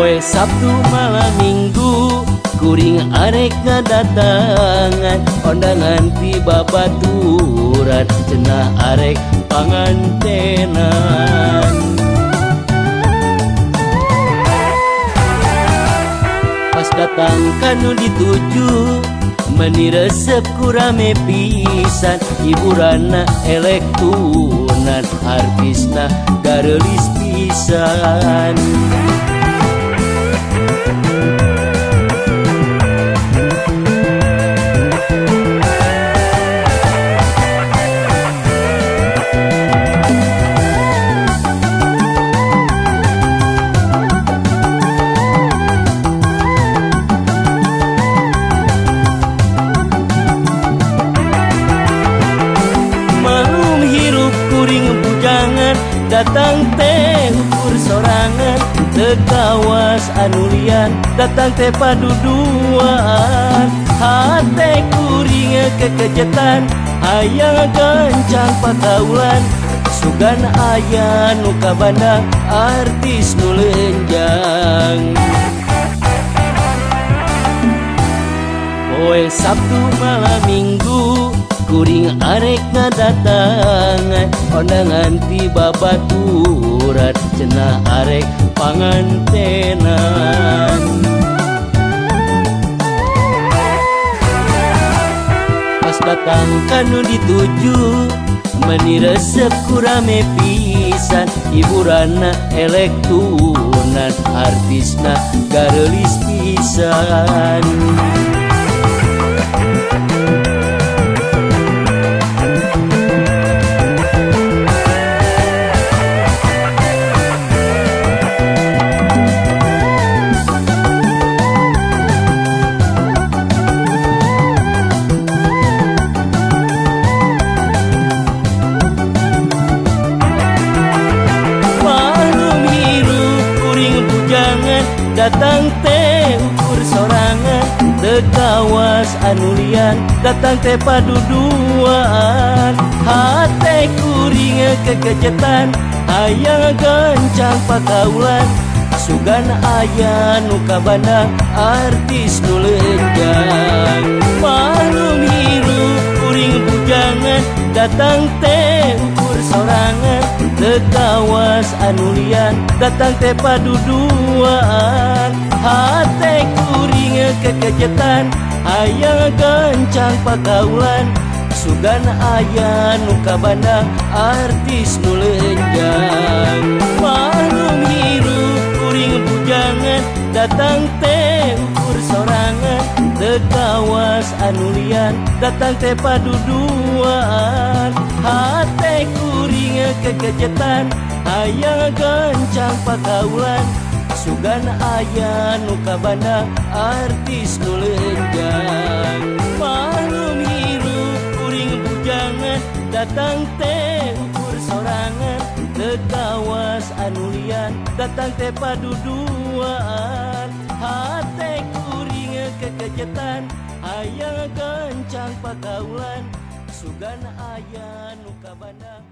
Poe Sabtu malam Minggu kuring arek ngadatangan kondangan tiba baturan cenah arek pangantenan. Pas datang kanu dituju meni resep kurame pisan hiburanna elektunan artisna garelis pisan. Datang teh ukur sorangan tekawas anulian datang teh paduduan hate kuring kekejetan hayang gancang pataulan sugan aya nu kabanda artis nu leunjang. Poe Sabtu malam Minggu kuring arek ngadatangan kondangan tiba baturan cenah arek pangantenan. Pas datang kanu dituju meni resep kurame pisan hiburanna elektunan artisna garelis pisan. Datang teh ukur sorangan tekawas anulian datang teh paduduan hate kuring kekejetan hayang gancang pakaulan sugan aya nu kabanda artis nu leunjang. Malum hirup kuring bujangan datang teh ukur sorangan tekawas anulian datang teh paduduan hate kuring kekejetan hayang gancang pakaulan sugan aya nu kabanda artis nu leunjang. Malum hirup kuring bujangan datang teh ukur sorangan tekawas anulian datang teh paduduan hate kuring kekejetan hayang gancang pakaulan sugan aya nu kabanda artis nu leunjang. Malum hirup kuring bujangan datang teh ukur sorangan tekawas anulian datang teh paduduan hate kuring kekejetan hayang gancang pakaulan sugan aya nu kabanda